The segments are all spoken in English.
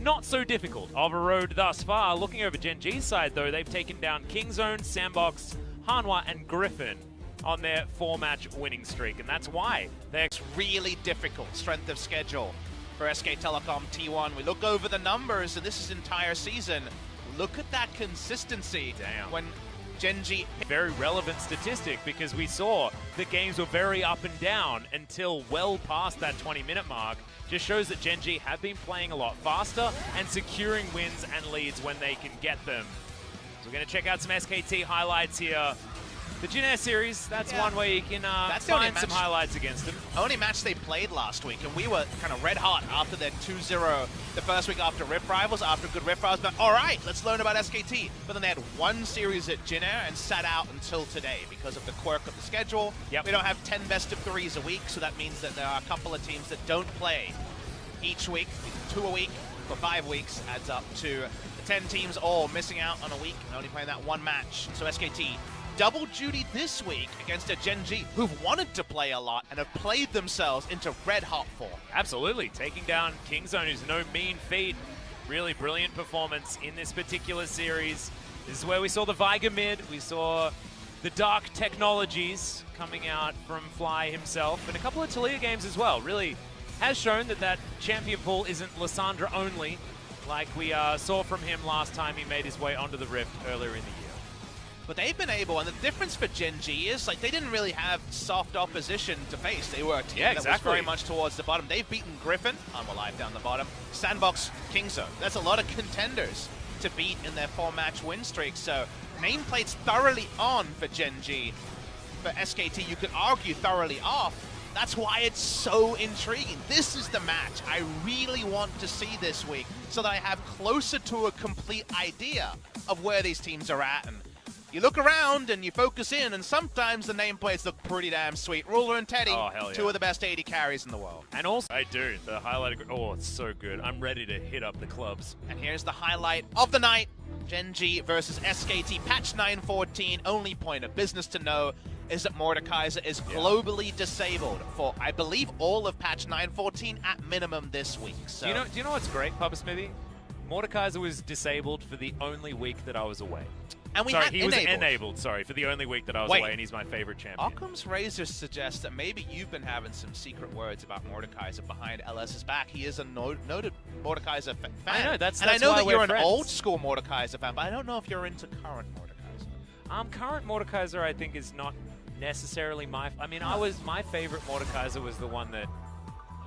not so difficult of a road thus far. Looking over Gen.G's side, though, they've taken down Kingzone, Sandbox, Hanwha, and Griffin on their 4-match winning streak, and that's why they're really difficult strength of schedule for SK Telecom T1. We look over the numbers, and this is entire season. Look at that consistency. Damn. When Gen.G... Very relevant statistic, because we saw the games were very up and down until well past that 20-minute mark. Just shows that Gen.G have been playing a lot faster and securing wins and leads when they can get them. So we're going to check out some SKT highlights here. The Jin series, that's one way you can find some highlights against them. Only match they played last week, and we were kind of red hot after their 2-0 the first week after Rift Rivals, after good Rift Rivals. But all right, let's learn about SKT. But then they had one series at Jin and sat out until today because of the quirk of the schedule. Yep. We don't have 10 best of 3s a week, so that means that there are a couple of teams that don't play each week. 2 a week for 5 weeks adds up to 10 teams all missing out on a week and only playing that one match. So SKT double duty this week against a Gen.G who've wanted to play a lot and have played themselves into red hot form. Absolutely, taking down Kingzone, who's no mean feat. Really brilliant performance in this particular series. This is where we saw the Viger mid, we saw the Dark Technologies coming out from Fly himself, and a couple of Talia games as well. Really has shown that that champion pool isn't Lissandra only, like we saw from him last time he made his way onto the Rift earlier in the year. But they've been able, and the difference for Gen.G is, like, they didn't really have soft opposition to face. They were a team that was very much towards the bottom. They've beaten Griffin, Unalive down the bottom, Sandbox, Kingzone. That's a lot of contenders to beat in their 4-match win streak. So nameplate's thoroughly on for Gen.G. For SKT, you could argue thoroughly off. That's why it's so intriguing. This is the match I really want to see this week so that I have closer to a complete idea of where these teams are at. And you look around and you focus in, and sometimes the nameplates look pretty damn sweet. Ruler and Teddy, two of the best AD carries in the world. And also, I do, the highlight, oh, it's so good. I'm ready to hit up the clubs. And here's the highlight of the night. Gen.G versus SKT, patch 914. Only point of business to know is that Mordekaiser is globally disabled for, I believe, all of patch 914 at minimum this week. So do you know what's great, Papa Smithy? Mordekaiser was disabled for the only week that I was away. And we he was enabled, for the only week that I was away, and he's my favorite champion. Occam's Razor suggests that maybe you've been having some secret words about Mordekaiser behind LS's back. He is a noted Mordekaiser fan. I know, that's and I know why that you're friends. an old-school Mordekaiser fan, but I don't know if you're into current Mordekaiser. Current Mordekaiser, I think, is not necessarily my... I mean, my favorite Mordekaiser was the one that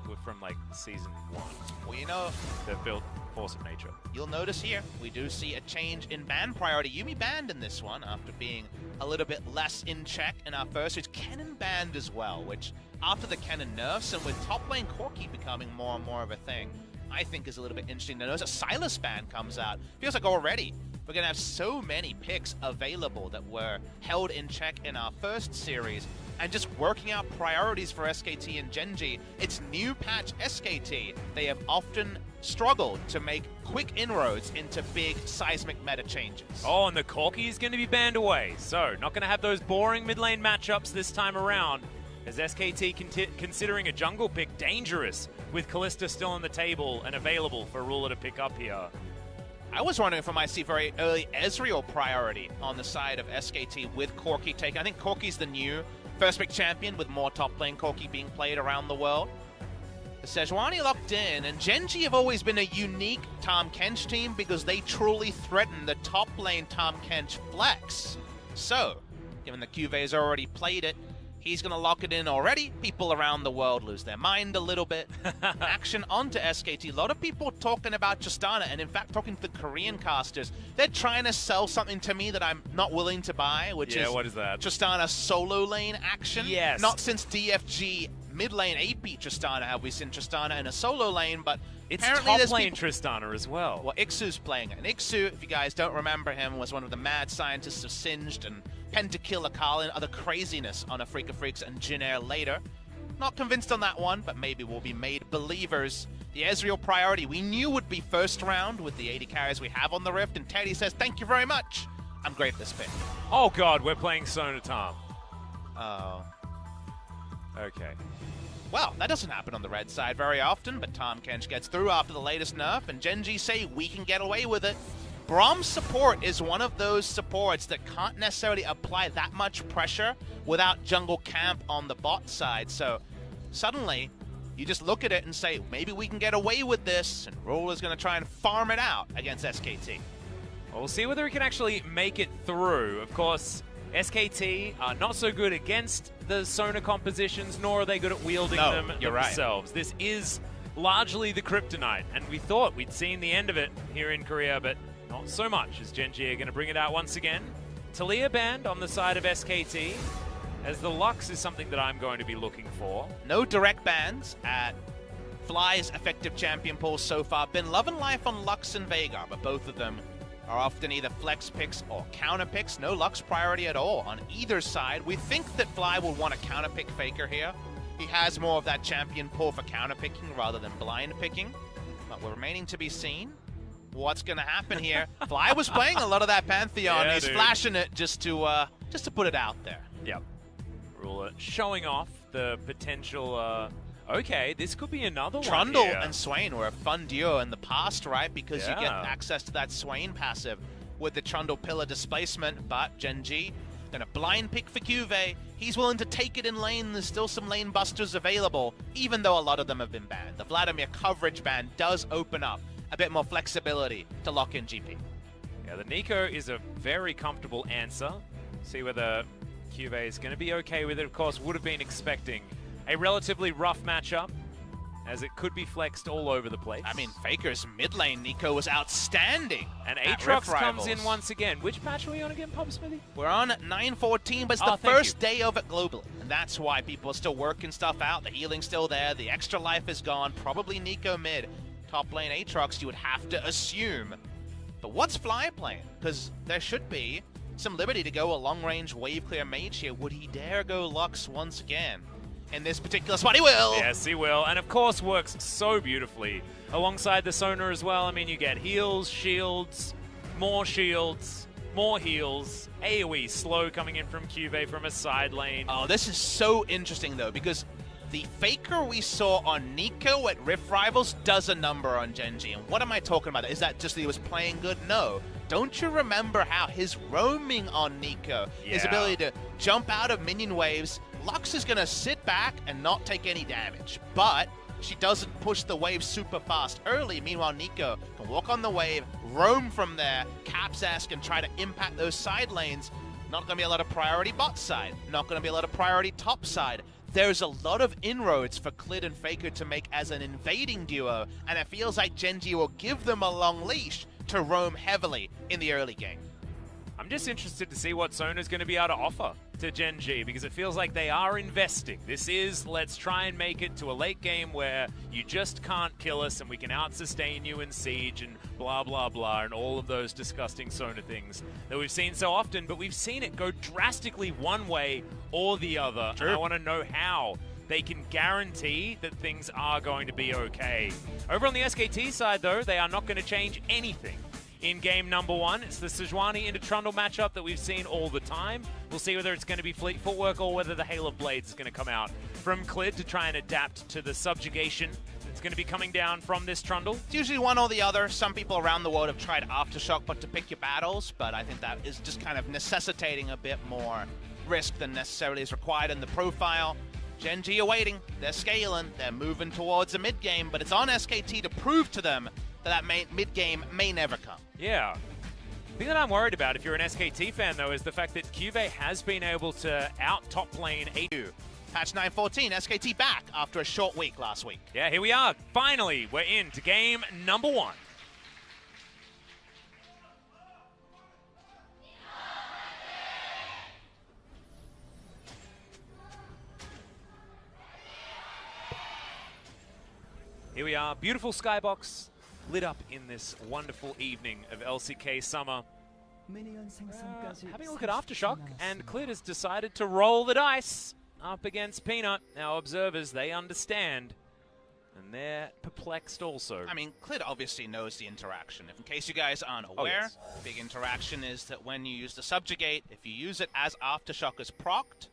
was from, like, Season 1. Well, you know... That built Force of Nature. You'll notice here, we do see a change in ban priority. Yuumi banned in this one after being a little bit less in check in our first. It's Kennen banned as well, which after the Kennen nerfs and with top lane Corki becoming more and more of a thing, I think is a little bit interesting to notice. A Silas ban comes out. Feels like already we're going to have so many picks available that were held in check in our first series. And just working out priorities for SKT and Gen.G. It's new patch SKT. They have often struggled to make quick inroads into big seismic meta changes. Oh, and the Corki is going to be banned away. So, not going to have those boring mid lane matchups this time around. As SKT considering a jungle pick dangerous with Kalista still on the table and available for Ruler to pick up here. I was wondering if I might see very early Ezreal priority on the side of SKT with Corki taken. I think Corki's the new first pick champion with more top lane Corki being played around the world. The Sejuani locked in, and Gen.G have always been a unique Tahm Kench team because they truly threaten the top lane Tahm Kench flex. So, given that CuVee has already played it, he's going to lock it in already. People around the world lose their mind a little bit. Action onto SKT. A lot of people talking about Tristana, and in fact talking to the Korean casters. They're trying to sell something to me that I'm not willing to buy, which is what is that? Tristana solo lane action. Yes. Not since DFG mid lane AP Tristana have we seen Tristana in a solo lane, but it's apparently top lane Tristana as well. Well, Ixu's playing it. And Ixu, if you guys don't remember him, was one of the mad scientists of Singed and Pentakill Akali and other craziness on a Freak of Freaks and Jin Air later. Not convinced on that one, but maybe we'll be made believers. The Ezreal priority we knew would be first round with the 80 carries we have on the Rift, and Teddy says, thank you very much. I'm great at this pick. Oh god, we're playing Sona Tahm. Oh. Okay. Well, that doesn't happen on the red side very often, but Tahm Kench gets through after the latest nerf, and Gen.G say we can get away with it. Braum's support is one of those supports that can't necessarily apply that much pressure without jungle camp on the bot side, so suddenly you just look at it and say, maybe we can get away with this, and Roll is going to try and farm it out against SKT. Well, we'll see whether he can actually make it through. Of course, SKT are not so good against the Sona compositions, nor are they good at wielding them themselves. Right. This is largely the kryptonite, and we thought we'd seen the end of it here in Korea, but not so much, as Gen.G are going to bring it out once again. Talia banned on the side of SKT, as the Lux is something that I'm going to be looking for. No direct bans at Fly's effective champion pool so far. Been love and life on Lux and Veigar, but both of them are often either flex picks or counter picks. No Lux priority at all on either side. We think that Fly will want to counter pick Faker here. He has more of that champion pull for counter picking rather than blind picking. But we're remaining to be seen what's going to happen here. Fly was playing a lot of that Pantheon. Yeah, he's flashing it just to put it out there. Yep. Ruler showing off the potential. Okay, this could be another Trundle one here. and Swain were a fun duo in the past, right? Because you get access to that Swain passive with the Trundle pillar displacement, but Gen.G gonna blind pick for CuVee. He's willing to take it in lane. There's still some lane busters available, even though a lot of them have been banned. The Vladimir coverage ban does open up a bit more flexibility to lock in GP. Yeah, the Neeko is a very comfortable answer. See whether CuVee is going to be okay with it. Of course, would have been expecting a relatively rough matchup, as it could be flexed all over the place. I mean, Faker's mid lane Neeko was outstanding. And Aatrox comes in once again. Which patch are we on again, Pub Smithy? We're on 9.14, but it's the first day of it globally. And that's why people are still working stuff out. The healing's still there. The extra life is gone. Probably Neeko mid. Top lane Aatrox, you would have to assume. But what's Fly playing? Because there should be some liberty to go a long-range wave clear mage here. Would he dare go Lux once again? In this particular spot, he will! Yes, he will. And of course works so beautifully alongside the Sona as well. I mean, you get heals, shields, more heals, AoE slow coming in from CuVee from a side lane. Oh, this is so interesting though, because the Faker we saw on Neeko at Rift Rivals does a number on Gen.G. And what am I talking about? Is that just that he was playing good? No. Don't you remember how his roaming on Neeko, his ability to jump out of minion waves, Lux is going to sit back and not take any damage, but she doesn't push the wave super fast early. Meanwhile, Neeko can walk on the wave, roam from there, Capsask, and try to impact those side lanes. Not going to be a lot of priority bot side, not going to be a lot of priority top side. There's a lot of inroads for Clid and Faker to make as an invading duo, and it feels like Gen.G will give them a long leash to roam heavily in the early game. I'm just interested to see what Sona's going to be able to offer to Gen.G, because it feels like they are investing. This is, let's try and make it to a late game where you just can't kill us and we can out-sustain you in Siege and blah, blah, blah, and all of those disgusting Sona things that we've seen so often, but we've seen it go drastically one way or the other. True. And I want to know how they can guarantee that things are going to be okay. Over on the SKT side, though, they are not going to change anything. In game number one, it's the Sejuani into Trundle matchup that we've seen all the time. We'll see whether it's going to be fleet footwork or whether the Hail of Blades is going to come out from Clid to try and adapt to the subjugation that's going to be coming down from this Trundle. It's usually one or the other. Some people around the world have tried Aftershock, but to pick your battles, but I think that is just kind of necessitating a bit more risk than necessarily is required in the profile. Gen.G are waiting, they're scaling, they're moving towards a mid-game, but it's on SKT to prove to them that mid-game may never come. Yeah. The thing that I'm worried about, if you're an SKT fan, though, is the fact that CuVee has been able to out-top lane Patch 9.14, SKT back after a short week last week. Yeah, here we are. Finally, we're into game number one. Here we are, beautiful skybox, lit up in this wonderful evening of LCK summer. Having a look at Aftershock, and Clid has decided to roll the dice up against Peanut. Now observers, they understand, and they're perplexed also. I mean, Clid obviously knows the interaction. If in case you guys aren't aware, the big interaction is that when you use the Subjugate, if you use it as Aftershock is procced,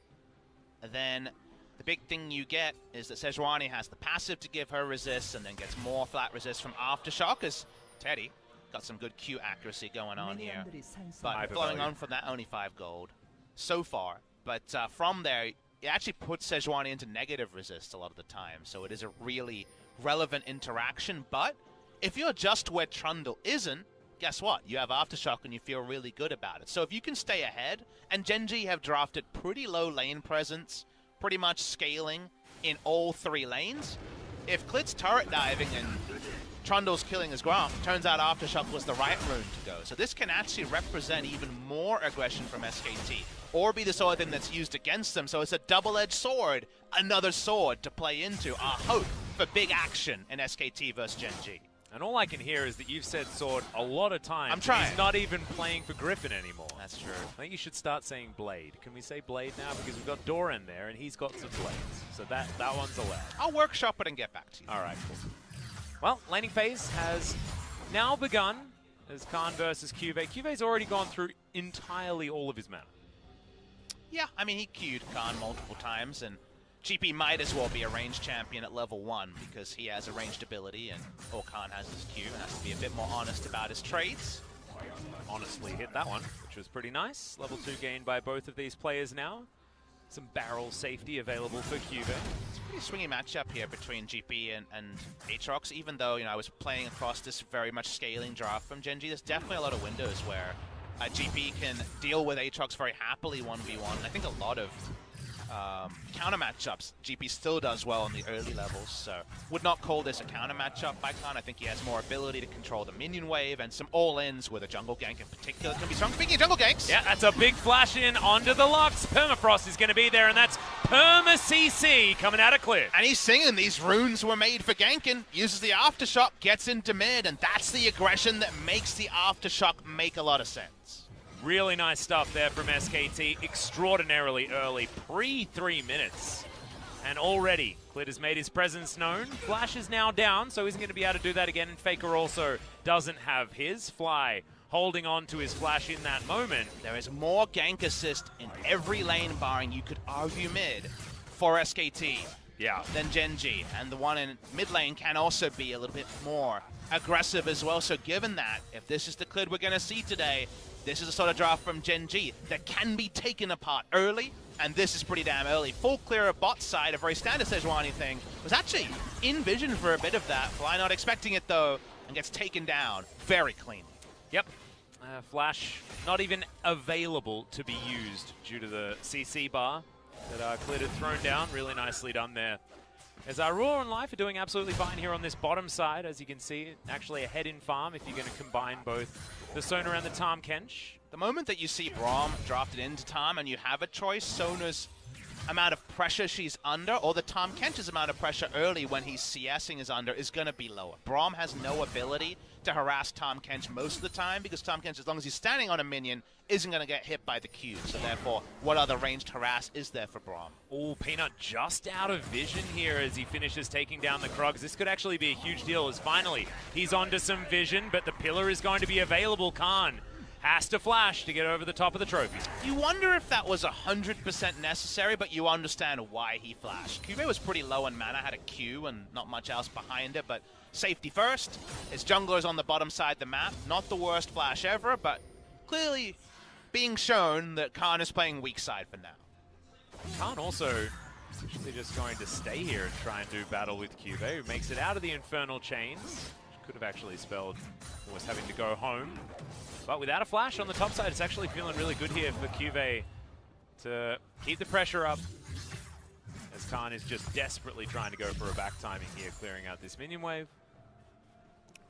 then the big thing you get is that Sejuani has the passive to give her resist and then gets more flat resist from Aftershock as Teddy got some good Q accuracy going on here. But flowing on from that, only 5 gold so far. But from there, it actually puts Sejuani into negative resist a lot of the time. So it is a really relevant interaction. But if you're just where Trundle isn't, guess what? You have Aftershock and you feel really good about it. So if you can stay ahead, and Gen.G have drafted pretty low lane presence, pretty much scaling in all 3 lanes, if Clid's turret diving and Trundle's killing his Braum, turns out Aftershock was the right rune to go. So this can actually represent even more aggression from SKT, or be the sort of thing that's used against them. So it's a double-edged sword, another sword to play into our hope for big action in SKT versus Gen.G. And all I can hear is that you've said sword a lot of times. I'm trying. He's not even playing for Griffin anymore. That's true. I think you should start saying blade. Can we say blade now? Because we've got Doran there, and he's got some blades. So that one's allowed. I'll workshop it and get back to you. All right, cool. Well, laning phase has now begun as Khan versus CuVee. CuVee's already gone through entirely all of his mana. Yeah, I mean, he queued Khan multiple times, and GP might as well be a ranged champion at level 1 because he has a ranged ability and all Khan has his Q and has to be a bit more honest about his trades. Honestly hit that one, which was pretty nice. Level 2 gained by both of these players now. Some barrel safety available for CuVee. It's a pretty swingy matchup here between GP and Aatrox, even though, you know, I was playing across this very much scaling draft from Gen.G. There's definitely a lot of windows where GP can deal with Aatrox very happily 1v1. I think a lot of counter matchups GP still does well in the early levels, so would not call this a counter matchup by Khan. I think he has more ability to control the minion wave and some all-ins with a jungle gank in particular can be strong. Speaking of jungle ganks, yeah, that's a big flash in onto the Lux. Permafrost is going to be there, and that's Perma CC coming out of Clid. And he's singing these runes were made for ganking, uses the Aftershock, gets into mid, and that's the aggression that makes the Aftershock make a lot of sense. Really nice stuff there from SKT, extraordinarily early, pre-3 minutes. And already, Clid has made his presence known. Flash is now down, so isn't going to be able to do that again. And Faker also doesn't have his Fly holding on to his Flash in that moment. There is more gank assist in every lane, barring you could argue mid, for SKT than Gen.G. And the one in mid lane can also be a little bit more aggressive as well. So given that, if this is the Clid we're going to see today, this is a sort of draft from Gen.G that can be taken apart early, and this is pretty damn early. Full clear of bot side, a very standard Sejuani thing. Was actually in vision for a bit of that. Fly not expecting it though, and gets taken down very cleanly. Yep. Flash not even available to be used due to the CC bar that Clid had thrown down. Really nicely done there. As Raw and Life are doing absolutely fine here on this bottom side, as you can see, actually ahead in farm if you're going to combine both the Sona and the Tahm Kench. The moment that you see Braum drafted into Tahm and you have a choice, Sona's amount of pressure she's under, or the Tahm Kench's amount of pressure early when he's CSing is under, is going to be lower. Braum has no ability to harass Tahm Kench most of the time, because Tahm Kench, as long as he's standing on a minion, isn't going to get hit by the Q. So therefore, what other ranged harass is there for Braum? Oh, Peanut just out of vision here as he finishes taking down the Krugs. This could actually be a huge deal, as finally he's onto some vision, but the pillar is going to be available. Khan has to flash to get over the top of the trophy. You wonder if that was 100% necessary, but you understand why he flashed. CuVee was pretty low in mana, had a Q and not much else behind it, but safety first. His jungler's on the bottom side of the map. Not the worst flash ever, but clearly being shown that Khan is playing weak side for now. Khan also actually just going to stay here and try and do battle with CuVee, who makes it out of the Infernal Chains, which could have actually spelled almost having to go home. But without a flash on the top side, it's actually feeling really good here for CuVee to keep the pressure up, as Khan is just desperately trying to go for a back timing here, clearing out this minion wave.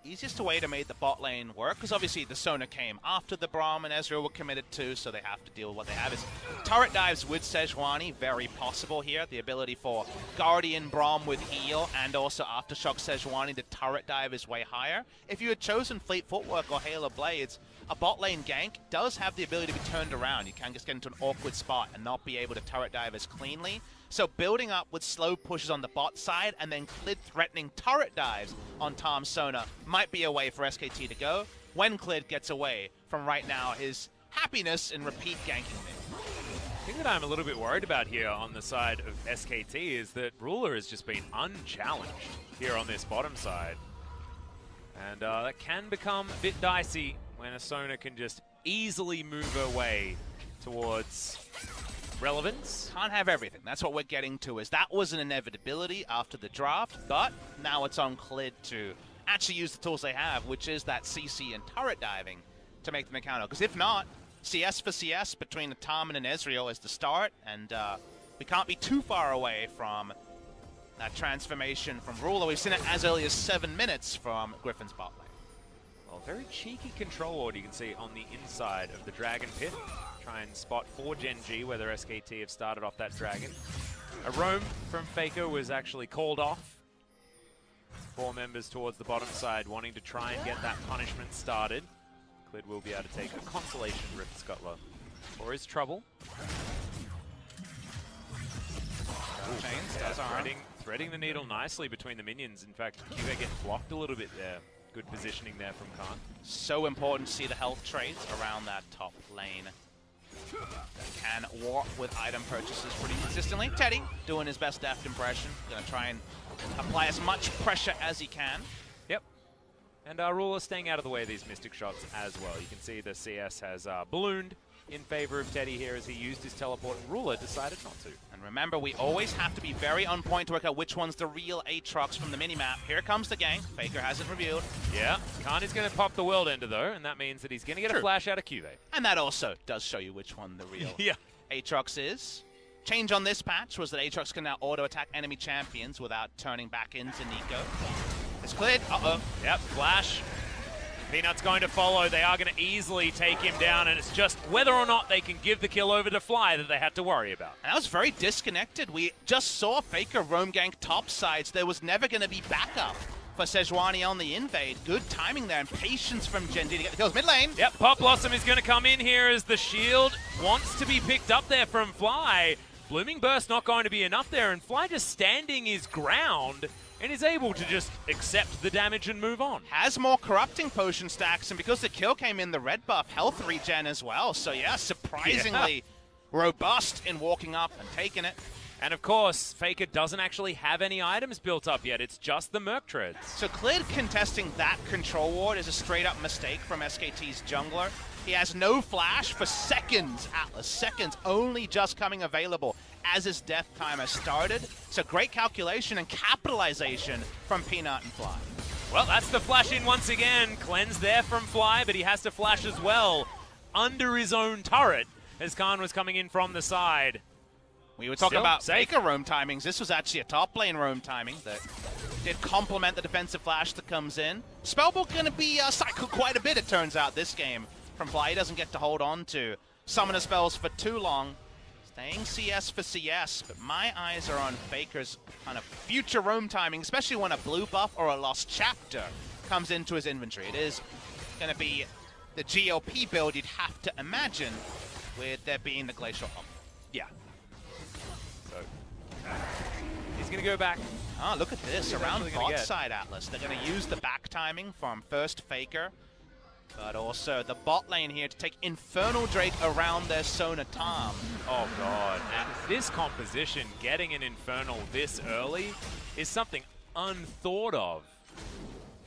Easiest way to make the bot lane work, because obviously the Sona came after the Braum and Ezreal were committed to, so they have to deal with what they have. Is turret dives with Sejuani, very possible here. The ability for Guardian Braum with heal and also Aftershock Sejuani to turret dive is way higher. If you had chosen Fleet Footwork or Hail of Blades, a bot lane gank does have the ability to be turned around. You can just get into an awkward spot and not be able to turret dive as cleanly. So building up with slow pushes on the bot side and then Clid threatening turret dives on Tahm Sona might be a way for SKT to go when Clid gets away from right now his happiness in repeat ganking mid. thing that I'm a little bit worried about here on the side of SKT is that Ruler has just been unchallenged here on this bottom side. And that can become a bit dicey when a Sona can just easily move her way towards relevance. Can't have everything. That's what we're getting to, is that was an inevitability after the draft, but now it's on Clid to actually use the tools they have, which is that CC and turret diving to make them accountable. Because if not, CS for CS between the Tahm and an Ezreal is the start, and we can't be too far away from that transformation from Ruler. We've seen it as early as 7 minutes from Griffin's bot lane. Well, very cheeky control ward you can see on the inside of the Dragon Pit. Try and spot for Gen.G, whether SKT have started off that Dragon. A roam from Faker was actually called off. 4 members towards the bottom side wanting to try and get that punishment started. Clid will be able to take a consolation Rift Scuttler for his trouble. Threading the needle nicely between the minions. In fact, CuVee getting blocked a little bit there. Good positioning there from Khan. So important to see the health trades around that top lane. Can warp with item purchases pretty consistently. Teddy doing his best deft impression. Gonna try and apply as much pressure as he can. Yep. And Ruler staying out of the way of these Mystic shots as well. You can see the CS has ballooned in favor of Teddy here as he used his teleport, and Ruler decided not to. And remember, we always have to be very on point to work out which one's the real Aatrox from the minimap. Here comes the gank. Faker hasn't revealed. Yeah, Khan is going to pop the world ender though, and that means that he's going to get a flash out of CuVee. And that also does show you which one the real Aatrox is. Change on this patch was that Aatrox can now auto-attack enemy champions without turning back into Neeko. It's Clid. Uh-oh. Yep, flash. Peanut's going to follow. They are going to easily take him down, and it's just whether or not they can give the kill over to Fly that they had to worry about. And that was very disconnected. We just saw Faker roam gank top sides. There was never going to be backup for Sejuani on the invade. Good timing there and patience from Gen.G to get the kills. Mid lane. Yep, Pop Blossom is going to come in here as the shield wants to be picked up there from Fly. Blooming Burst not going to be enough there, and Fly just standing his ground and is able to just accept the damage and move on. Has more corrupting potion stacks, and because the kill came in, the red buff health regen as well. So yeah, surprisingly robust in walking up and taking it. And of course, Faker doesn't actually have any items built up yet. It's just the Merc Treads. So Clid contesting that control ward is a straight up mistake from SKT's jungler. He has no flash for seconds, Atlas. Seconds only just coming available as his death timer started. So great calculation and capitalization from Peanut and Fly. Well, that's the flash in once again. Cleanse there from Fly, but he has to flash as well under his own turret as Khan was coming in from the side. We were talking about Faker roam timings. This was actually a top lane roam timing that did complement the defensive flash that comes in. Spellbook going to be cycled quite a bit, it turns out, this game from Fly. He doesn't get to hold on to summoner spells for too long. Staying CS for CS, but my eyes are on Faker's kind of future roam timing, especially when a blue buff or a lost chapter comes into his inventory. It is going to be the GLP build you'd have to imagine, with there being the Glacial Hop. Yeah. So, he's going to go back. Ah, look at this. Around bot side, Atlas. They're going to use the back timing from first Faker, but also the bot lane here to take Infernal Drake around their Sona Tahm. Oh god, and this composition, getting an Infernal this early, is something unthought of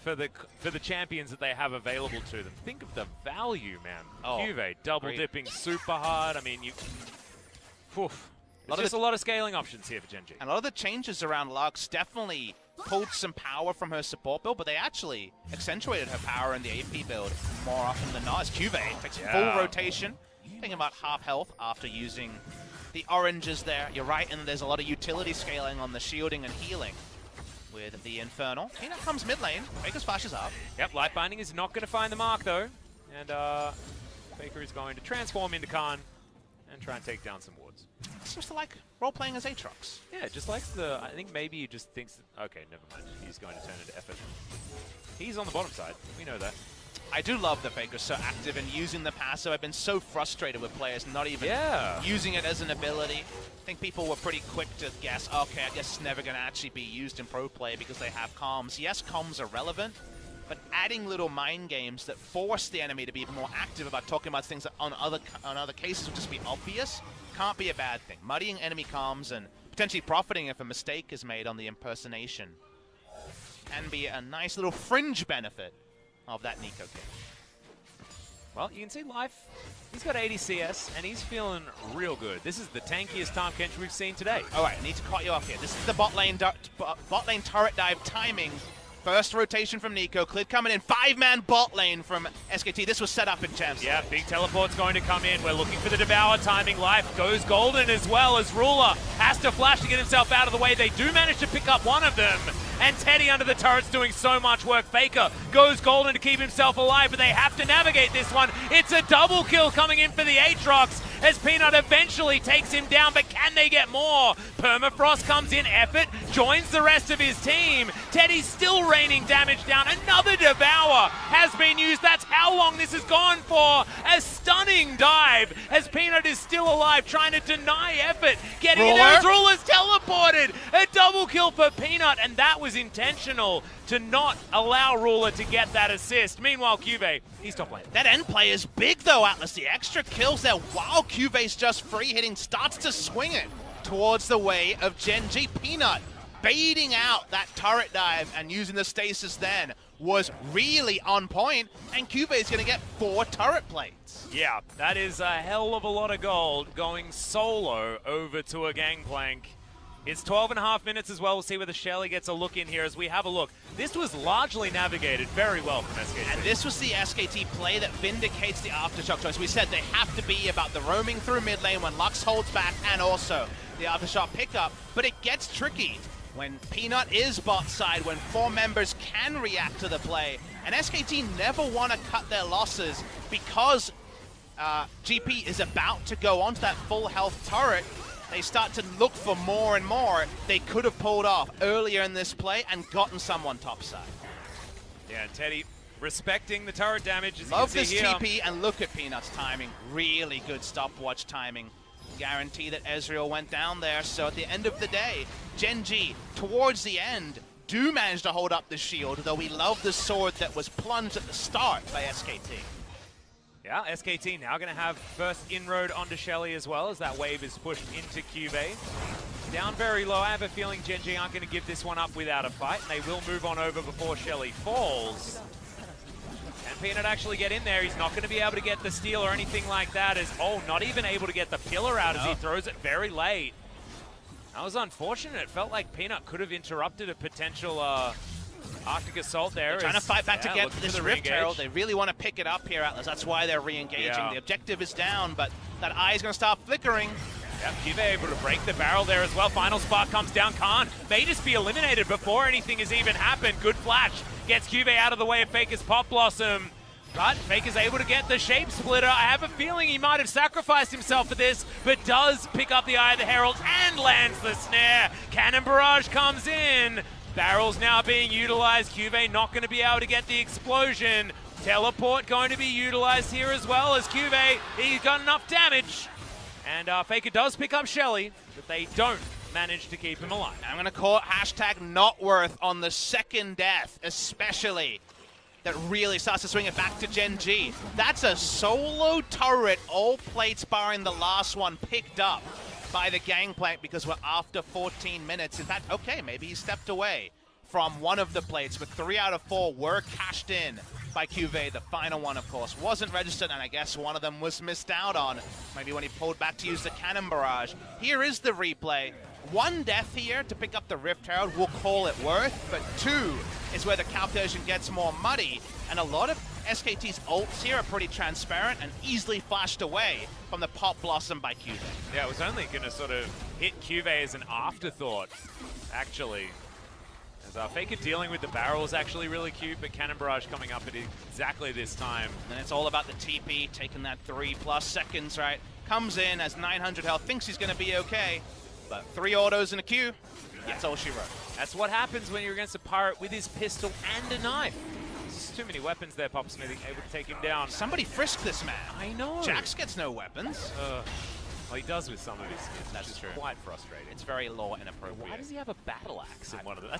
for the champions that they have available to them. Think of the value, man. Oh, CuVee double dipping super hard. I mean, there's a lot of scaling options here for Gen.G. And a lot of the changes around Lux definitely pulled some power from her support build, but they actually accentuated her power in the AP build more often than not. As CuVee takes full rotation, taking about half health after using the oranges there. You're right, and there's a lot of utility scaling on the shielding and healing with the Infernal. Peanut comes mid lane. Faker's flashes up. Yep, Life Binding is not going to find the mark though, and Faker is going to transform into Khan and try and take down some wards. Seems to like role-playing as Aatrox. Yeah, just likes the... I think maybe he just thinks... Okay, never mind. He's going to turn into effort. He's on the bottom side. We know that. I do love that Faker's so active in using the passive. I've been so frustrated with players not even using it as an ability. I think people were pretty quick to guess, okay, I guess it's never going to actually be used in pro play because they have comms. Yes, comms are relevant, but adding little mind games that force the enemy to be more active about talking about things that on other cases would just be obvious can't be a bad thing. Muddying enemy comms and potentially profiting if a mistake is made on the impersonation can be a nice little fringe benefit of that Neeko kick. Well, you can see Life, he's got 80 CS, and he's feeling real good. This is the tankiest Tahm Kench we've seen today. All right, I need to cut you off here. This is the bot lane turret dive timing. First rotation from Neeko. Clid coming in. 5-man bot lane from SKT. This was set up in champs. Yeah, big teleport's going to come in. We're looking for the Devour timing. Life goes golden as well as Ruler has to flash to get himself out of the way. They do manage to pick up one of them. And Teddy under the turret's doing so much work. Faker goes golden to keep himself alive, but they have to navigate this one. It's a double kill coming in for the Aatrox as Peanut eventually takes him down, but can they get more? Permafrost comes in, effort, joins the rest of his team. Teddy's still raining damage down. Another Devour has been used. That's how long this has gone for. A stunning dive as Peanut is still alive, trying to deny effort. Getting in there as Ruler's teleported. A double kill for Peanut, and that was intentional to not allow Ruler to get that assist. Meanwhile, CuVee, he's top lane. That end play is big though, Atlas. The extra kills there while CuVee's just free hitting, starts to swing it towards the way of Gen.G. Peanut baiting out that turret dive and using the stasis then was really on point, and CuVee's going to get 4 turret plates. Yeah, that is a hell of a lot of gold going solo over to a Gangplank. It's 12.5 minutes as well. We'll see whether Shelly gets a look in here as we have a look. This was largely navigated very well from SKT. And this was the SKT play that vindicates the Aftershock choice. We said they have to be about the roaming through mid lane when Lux holds back and also the Aftershock pickup. But it gets tricky when Peanut is bot side, when 4 members can react to the play. And SKT never want to cut their losses because GP is about to go onto that full health turret. They start to look for more and more they could have pulled off earlier in this play and gotten someone topside. Yeah, Teddy respecting the turret damage. As Love you can see this here. TP, and look at Peanut's timing. Really good stopwatch timing. Guarantee that Ezreal went down there, so at the end of the day, Gen.G, towards the end, do manage to hold up the shield, though we love the sword that was plunged at the start by SKT. Yeah, SKT now going to have first inroad onto Shelly as well as that wave is pushed into CuVee. Down very low. I have a feeling Gen.G aren't going to give this one up without a fight, and they will move on over before Shelly falls. Can Peanut actually get in there? He's not going to be able to get the steal or anything like that. Not even able to get the pillar out as he throws it very late. That was unfortunate. It felt like Peanut could have interrupted a potential Arctic Assault there. They're trying to fight back to get this Rift Herald. They really want to pick it up here, Atlas. That's why they're re-engaging. Yeah. The objective is down, but that eye is going to start flickering. Yeah, CuVee able to break the barrel there as well. Final spark comes down. Khan may just be eliminated before anything has even happened. Good flash. Gets CuVee out of the way of Faker's Pop Blossom. But Faker's able to get the Shape Splitter. I have a feeling he might have sacrificed himself for this, but does pick up the Eye of the Herald and lands the snare. Cannon Barrage comes in. Barrels now being utilized. CuVee not going to be able to get the explosion. Teleport going to be utilized here as well as CuVee. He's got enough damage. And Faker does pick up Shelly, but they don't manage to keep him alive. I'm going to call it hashtag not worth on the second death, especially. That really starts to swing it back to Gen.G. That's a solo turret, all plates barring the last one, picked up by the Gangplank because we're after 14 minutes. In fact, okay, maybe he stepped away from one of the plates, but 3 out of 4 were cashed in by CuVee. The final one, of course, wasn't registered, and I guess one of them was missed out on. Maybe when he pulled back to use the Cannon Barrage. Here is the replay. 1 death here to pick up the Rift Herald, we'll call it worth, but 2 is where the calculation gets more muddy, and a lot of SKT's ults here are pretty transparent and easily flashed away from the Pop Blossom by CuVee. Yeah, it was only going to sort of hit CuVee as an afterthought, actually. As Faker dealing with the barrel is actually really cute, but Cannon Barrage coming up at exactly this time. And it's all about the TP, taking that 3+ seconds, right? Comes in as 900 health, thinks he's going to be okay, but 3 autos in a queue, that's all she wrote. That's what happens when you're against a pirate with his pistol and a knife. There's too many weapons there, Popsmith, able to take him down. Somebody frisk this man. I know. Jax gets no weapons. Well, he does with some of his skins. That's true. Quite frustrating. It's very lore inappropriate. Why does he have a battle axe in one of them?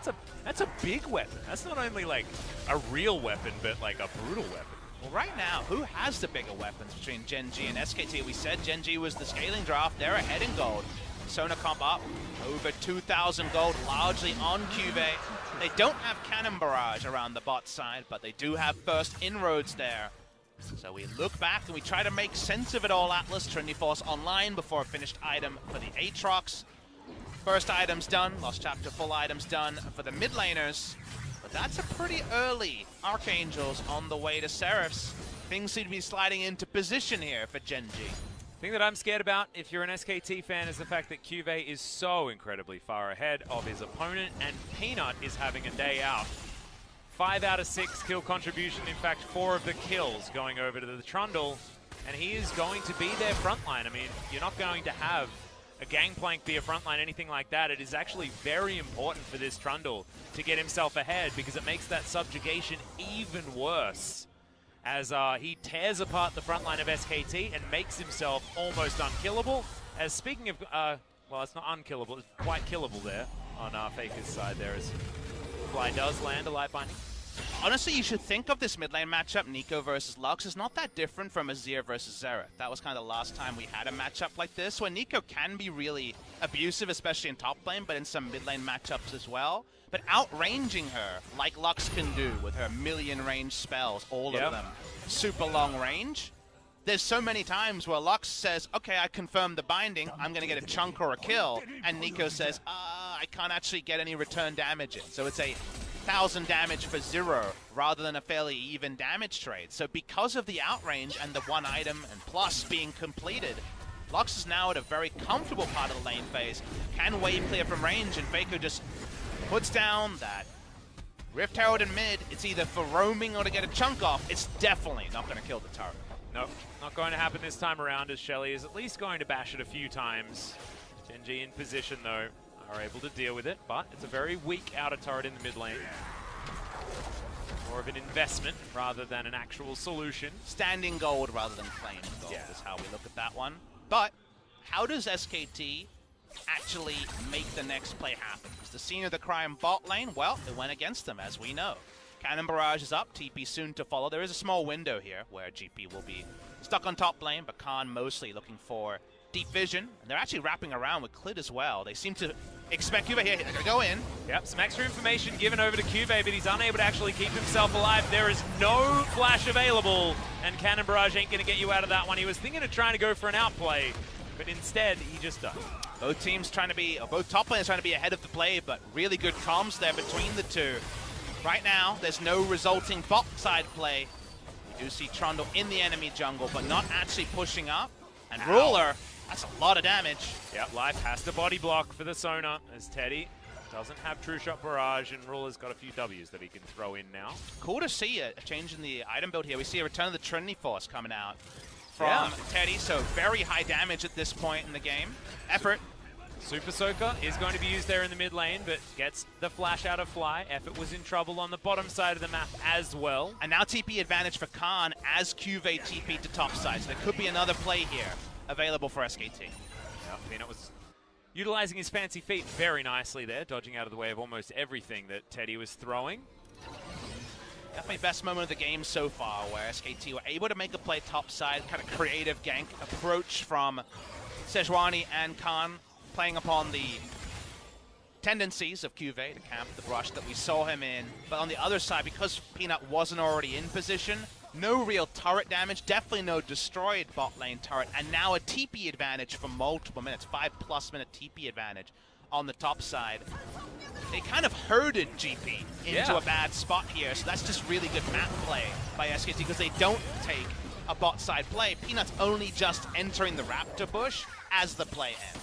That's a big weapon. That's not only like a real weapon, but like a brutal weapon. Well, right now, who has the bigger weapons between Gen.G and SKT? We said Gen.G was the scaling draft. They're ahead in gold. Sona comp up, over 2,000 gold, largely on CuVee. They don't have cannon barrage around the bot side, but they do have first inroads there. So we look back and we try to make sense of it all, Atlas. Trinity Force online before a finished item for the Aatrox. First item's done, Lost Chapter full item's done for the mid laners. But that's a pretty early Archangels on the way to Seraphs. Things seem to be sliding into position here for Gen.G. The thing that I'm scared about, if you're an SKT fan, is the fact that CuVee is so incredibly far ahead of his opponent, and Peanut is having a day out. 5 out of 6 kill contribution, in fact 4 of the kills going over to the Trundle, and he is going to be their frontline. I mean, you're not going to have a Gangplank be a frontline, anything like that. It is actually very important for this Trundle to get himself ahead, because it makes that subjugation even worse as he tears apart the frontline of SKT and makes himself almost unkillable. As speaking of, well, it's not unkillable, it's quite killable there on Faker's side there, as Fly does land a light binding. Honestly, you should think of this mid lane matchup, Neeko versus Lux, is not that different from Azir versus Xerath. That was kind of the last time we had a matchup like this, where Neeko can be really abusive, especially in top lane, but in some mid lane matchups as well. But outranging her, like Lux can do with her million range spells, all of them, super long range. There's so many times where Lux says, okay, I confirmed the binding, I'm going to get a chunk or a kill, and Neeko says, I can't actually get any return damage in. So it's a 1,000 damage for 0 rather than a fairly even damage trade. So because of the outrange and the one item and plus being completed, Lux is now at a very comfortable part of the lane phase, can wave clear from range, and Faker just puts down that Rift Herald in mid. It's either for roaming or to get a chunk off. It's definitely not going to kill the turret. Nope, not going to happen this time around, as Shelly is at least going to bash it a few times. Gen.G in position though, are able to deal with it, but it's a very weak outer turret in the mid lane. More of an investment rather than an actual solution. Standing gold rather than claiming gold is how we look at that one. But how does SKT actually make the next play happen? Is the scene of the crime bot lane? Well, it went against them, as we know. Cannon barrage is up, TP soon to follow. There is a small window here where GP will be stuck on top lane, but Khan mostly looking for deep vision. And they're actually wrapping around with Clid as well. They seem to expect CuVee here to go in. Yep, some extra information given over to CuVee, but he's unable to actually keep himself alive. There is no flash available, and Cannon barrage ain't going to get you out of that one. He was thinking of trying to go for an outplay, but instead he just doesn't. Both teams trying to be, or both top laners trying to be ahead of the play, but really good comms there between the two. Right now, there's no resulting bot side play. You do see Trundle in the enemy jungle, but not actually pushing up. And Ruler, that's a lot of damage. Yep, Life has to body block for the Sona, as Teddy doesn't have True Shot Barrage, and Ruler's got a few Ws that he can throw in now. Cool to see a change in the item build here. We see a return of the Trinity Force coming out from Teddy, so very high damage at this point in the game. Effort. Super Soaker is going to be used there in the mid lane, but gets the flash out of Fly. Effort was in trouble on the bottom side of the map as well. And now TP advantage for Khan as CuVee TP to top side. So there could be another play here available for SKT. Yeah, Peanut was utilizing his fancy feet very nicely there, dodging out of the way of almost everything that Teddy was throwing. Definitely best moment of the game so far, where SKT were able to make a play top side, kind of creative gank approach from Sejuani and Khan, playing upon the tendencies of CuVee to camp the brush that we saw him in. But on the other side, because Peanut wasn't already in position, no real turret damage, definitely no destroyed bot lane turret, and now a TP advantage for multiple minutes, 5+ minute TP advantage on the top side. They kind of herded GP into a bad spot here, so that's just really good map play by SKT, because they don't take a bot side play. Peanut's only just entering the Raptor bush as the play ends.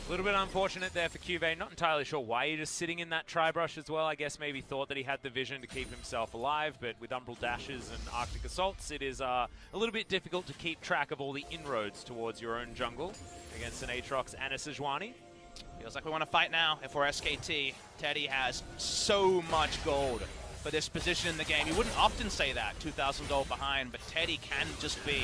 A little bit unfortunate there for CuVee. Not entirely sure why he's just sitting in that tri-brush as well. I guess maybe thought that he had the vision to keep himself alive, but with Umbral Dashes and Arctic Assaults, it is a little bit difficult to keep track of all the inroads towards your own jungle against an Aatrox and a Sejuani. Feels like we want to fight now if we're SKT. Teddy has so much gold for this position in the game. You wouldn't often say that, 2,000 gold behind, but Teddy can just be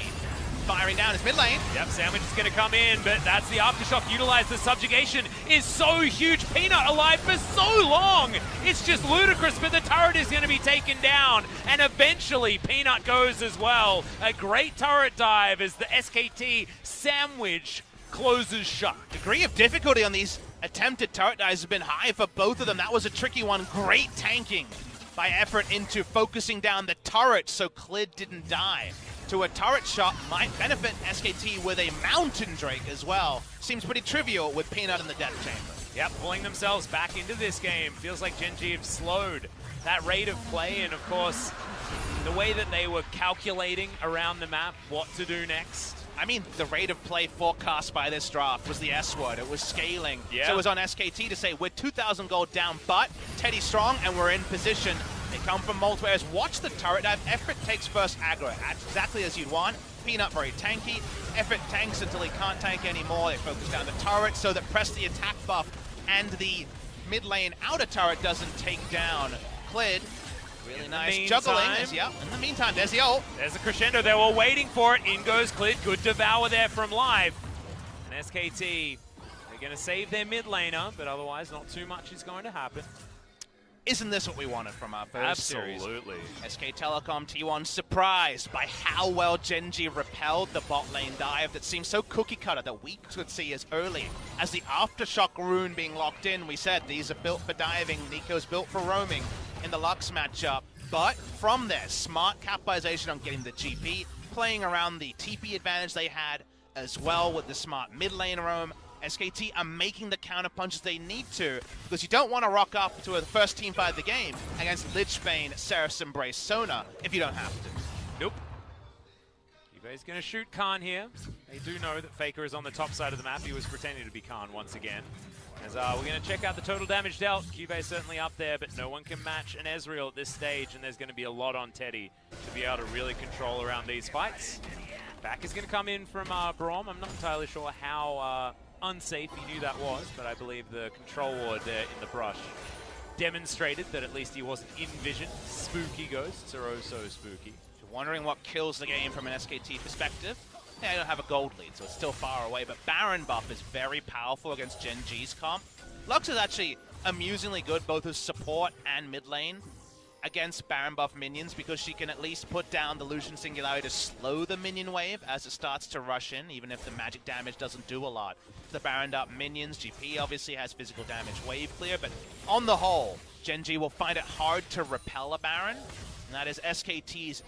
firing down his mid lane. Yep, Sandwich is going to come in, but that's the Aftershock utilized. The subjugation is so huge. Peanut alive for so long. It's just ludicrous, but the turret is going to be taken down, and eventually Peanut goes as well. A great turret dive as the SKT Sandwich closes shut. Degree of difficulty on these attempted turret dives has been high for both of them. That was a tricky one. Great tanking by effort into focusing down the turret so Clid didn't die. To a turret shot might benefit SKT with a Mountain Drake as well. Seems pretty trivial with Peanut in the death chamber. Yep, pulling themselves back into this game. Feels like Gen.G have slowed that rate of play, and of course, the way that they were calculating around the map what to do next. I mean, the rate of play forecast by this draft was the S word. It was scaling. Yeah. So it was on SKT to say, we're 2,000 gold down, but Teddy's strong and we're in position. They come from multiple areas. Watch the turret dive. Effort takes first aggro, exactly as you'd want. Peanut very tanky. Effort tanks until he can't tank anymore. They focus down the turret so that press the attack buff and the mid lane outer turret doesn't take down Clid. Really nice juggling. Yep. In the meantime, there's the ult. There's a crescendo. They were waiting for it. In goes Clid. Good devour there from Live. And SKT, they're going to save their mid laner, but otherwise not too much is going to happen. Isn't this what we wanted from our first series? Absolutely. SK Telecom T1 surprised by how well Gen.G repelled the bot lane dive that seemed so cookie cutter that we could see as early as the Aftershock rune being locked in. We said these are built for diving, Neeko's built for roaming in the Lux matchup. But from there, smart capitalization on getting the GP, playing around the TP advantage they had, as well with the smart mid lane roam. SKT are making the counter punches they need to, because you don't want to rock up to a first team fight of the game against Lichbane, Seraph's Embrace, Sona if you don't have to. Nope. CuVee's going to shoot Khan here. They do know that Faker is on the top side of the map. He was pretending to be Khan once again. As we're going to check out the total damage dealt. CuVee's certainly up there, but no one can match an Ezreal at this stage, and there's going to be a lot on Teddy to be able to really control around these fights. Back is going to come in from Braum. I'm not entirely sure how unsafe he knew that was, but I believe the control ward there in the brush demonstrated that at least he wasn't in vision. Spooky ghosts are oh so spooky. If you're wondering what kills the game from an SKT perspective, yeah, you don't have a gold lead, so it's still far away, but Baron buff is very powerful against Gen.G's comp. Lux is actually amusingly good both as support and mid lane against Baron buff minions, because she can at least put down the Lucian Singularity to slow the minion wave as it starts to rush in, even if the magic damage doesn't do a lot. The Baron up minions, GP obviously has physical damage wave clear, but on the whole, Gen.G will find it hard to repel a Baron, and that is SKT's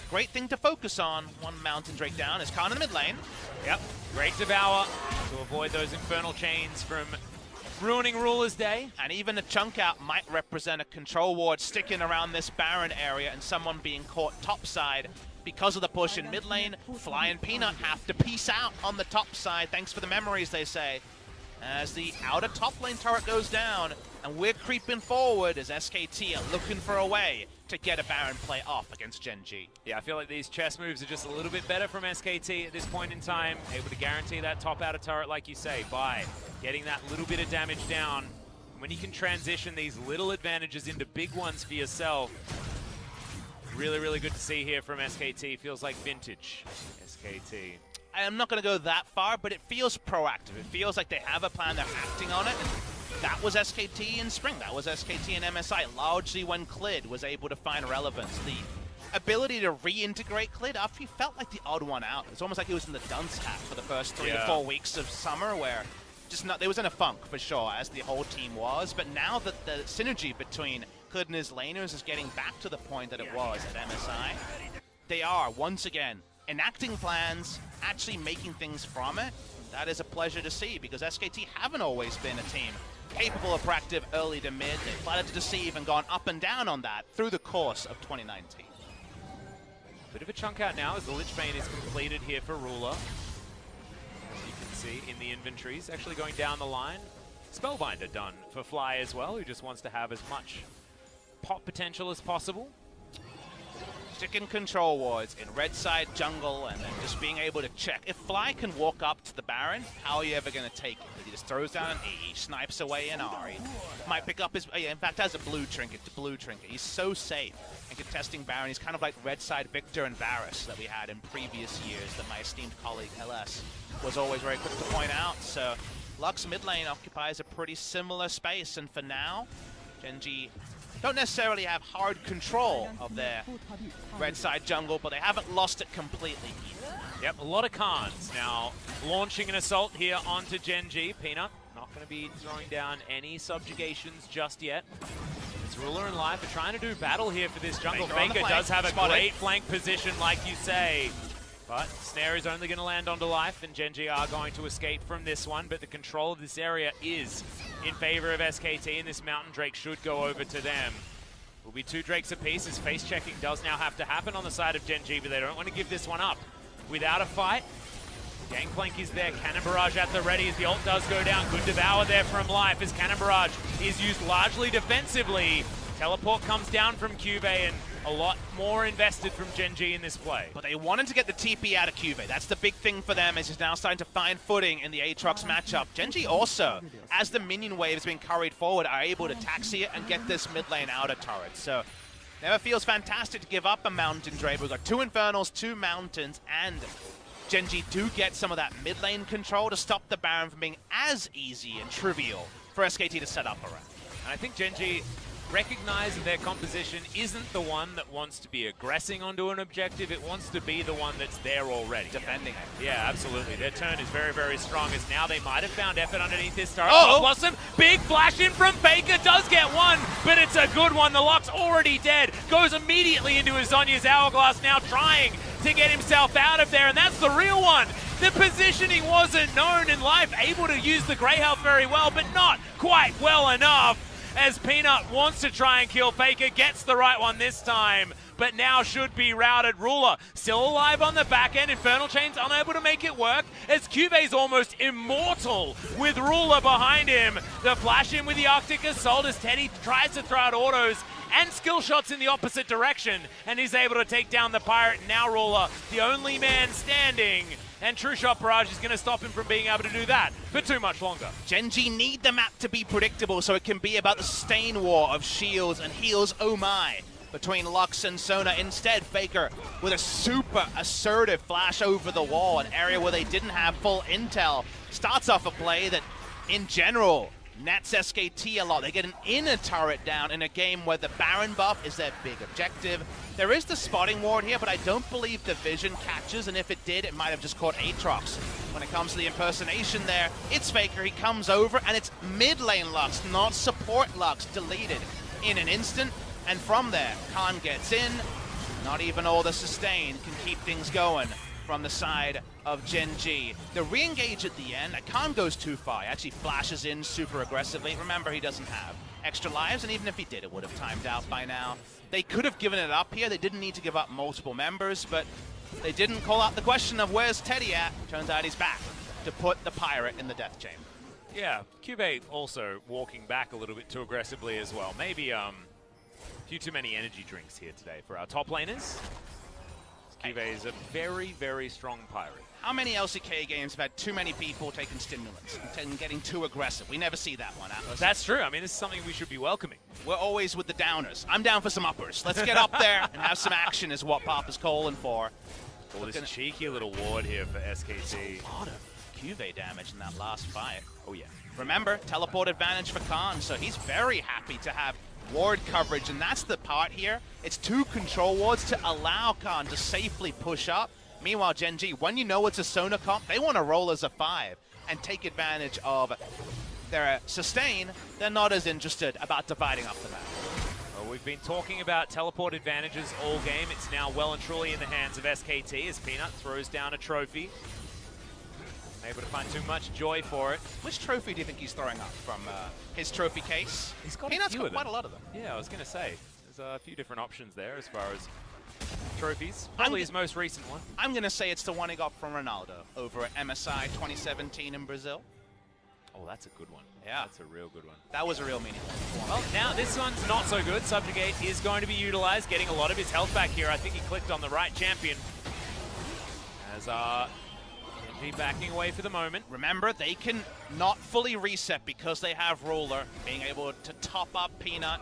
great thing to focus on. One Mountain Drake down is Khan in the mid lane. Yep, great devour to avoid those infernal chains from ruining Ruler's Day. And even a chunk out might represent a control ward sticking around this Baron area and someone being caught topside because of the push in mid lane. Fly and Peanut have to peace out on the top side. Thanks for the memories, they say. As the outer top lane turret goes down, and we're creeping forward as SKT are looking for a way to get a Baron play off against Gen.G. Yeah, I feel like these chess moves are just a little bit better from SKT at this point in time. Able to guarantee that top outer turret, like you say, by getting that little bit of damage down. When you can transition these little advantages into big ones for yourself, really, really good to see here from SKT. Feels like vintage SKT. I'm not going to go that far, but it feels proactive. It feels like they have a plan, they're acting on it. And that was SKT in spring. That was SKT in MSI, largely when Clid was able to find relevance. The ability to reintegrate Clid after he felt like the odd one out. It's almost like he was in the dunce hat for the first 3 to 4 weeks of summer, where just not, they was in a funk for sure, as the whole team was. But now that the synergy between Clid and his laners is getting back to the point that it was at MSI, they are once again enacting plans, actually making things from it. That is a pleasure to see, because SKT haven't always been a team capable of proactive early to mid. They've flattered to deceive and gone up and down on that through the course of 2019. Bit of a chunk out now as the Lichbane is completed here for Ruler. As you can see in the inventories, actually going down the line. Spellbinder done for Fly as well, who just wants to have as much pop potential as possible. sticking control wards in red side jungle and then just being able to check. If Fly can walk up to the Baron, how are you ever going to take it? He just throws down an E, snipes away an R. He might pick up his, in fact, has a blue trinket. He's so safe and contesting Baron. He's kind of like red side Victor and Varus that we had in previous years that my esteemed colleague LS was always very quick to point out. So Lux mid lane occupies a pretty similar space, and for now, Gen.G don't necessarily have hard control of their red side jungle, but they haven't lost it completely either. Yep, a lot of Khans now launching an assault here onto Gen.G. Peanut not going to be throwing down any subjugations just yet. It's Ruler and Life are trying to do battle here for this jungle. Faker does have a great flank position, like you say. But Snare is only going to land onto Life, and Gen.G are going to escape from this one. But the control of this area is in favor of SKT, and this Mountain Drake should go over to them. Will be 2 Drakes apiece, as face checking does now have to happen on the side of Gen.G, but they don't want to give this one up. Without a fight, Gangplank is there. Cannon Barrage at the ready as the ult does go down. Good devour there from Life as Cannon Barrage is used largely defensively. Teleport comes down from CuVee, and a lot more invested from Gen.G in this play. But they wanted to get the TP out of CuVee. That's the big thing for them, is he's now starting to find footing in the Aatrox matchup. Gen.G also, as the minion wave is being curried forward, are able to taxi it and get this mid lane out of turret. So never feels fantastic to give up a Mountain Drake. We've got 2 Infernals, 2 Mountains, and Gen.G do get some of that mid lane control to stop the Baron from being as easy and trivial for SKT to set up around. And I think Gen.G recognize that their composition isn't the one that wants to be aggressing onto an objective. It wants to be the one that's there already. Defending it. Yeah, absolutely. Their turn is very, very strong, as now they might have found effort underneath this turret. Oh! Blossom, big flash in from Faker, does get one, but it's a good one. The Lock's already dead. Goes immediately into his Zhonya's Hourglass, now trying to get himself out of there, and that's the real one. The positioning wasn't known in Life, able to use the Grey Health very well, but not quite well enough, as Peanut wants to try and kill Faker, gets the right one this time, but now should be routed. Ruler still alive on the back end. Infernal Chain's unable to make it work, as CuVee's almost immortal with Ruler behind him. The flash in with the Arctic Assault as Teddy tries to throw out autos and skill shots in the opposite direction, and he's able to take down the Pirate. Now Ruler, the only man standing, and True Shot Barrage is going to stop him from being able to do that for too much longer. Gen.G need the map to be predictable so it can be about the sustain war of shields and heals, oh my, between Lux and Sona. Instead, Faker with a super assertive flash over the wall, an area where they didn't have full intel. Starts off a play that, in general, nets SKT a lot. They get an inner turret down in a game where the Baron buff is their big objective. There is the spotting ward here, but I don't believe the vision catches, and if it did, it might have just caught Aatrox. When it comes to the impersonation there, it's Faker. He comes over, and it's mid lane Lux, not support Lux, deleted in an instant. And from there, Khan gets in. Not even all the sustain can keep things going from the side of Gen.G. The re-engage at the end, Khan goes too far. He actually flashes in super aggressively. Remember, he doesn't have extra lives, and even if he did, it would have timed out by now. They could have given it up here. They didn't need to give up multiple members, but they didn't call out the question of where's Teddy at. Turns out he's back to put the Pirate in the death chamber. Yeah, CuVee also walking back a little bit too aggressively as well. Maybe a few too many energy drinks here today for our top laners. CuVee is a very, very strong Pirate. How many LCK games have had too many people taking stimulants and getting too aggressive? We never see that one, Atlas. That's true. I mean, this is something we should be welcoming. We're always with the downers. I'm down for some uppers. Let's get up there and have some action is what Pop is calling for. Oh, this cheeky little ward here for SKT. A lot of CuVee damage in that last fight. Oh, yeah. Remember, teleport advantage for Khan, so he's very happy to have ward coverage, and that's the part here. It's 2 control wards to allow Khan to safely push up. Meanwhile, Gen.G, when you know it's a Sona comp, they want to roll as a 5 and take advantage of their sustain. They're not as interested about dividing up the map. Well, we've been talking about teleport advantages all game. It's now well and truly in the hands of SKT as Peanut throws down a trophy. Able to find too much joy for it. Which trophy do you think he's throwing up from his trophy case? He's got Peanut's got quite a lot of them. Yeah, I was going to say. There's a few different options there as far as trophies. Probably his most recent one. I'm going to say it's the one he got from Ronaldo over at MSI 2017 in Brazil. Oh, that's a good one. Yeah. That's a real good one. That was a real meaningful one. Well, now this one's not so good. Subjugate is going to be utilized, getting a lot of his health back here. I think he clicked on the right champion. As Gen.G backing away for the moment. Remember, they can not fully reset because they have Ruler, being able to top up Peanut.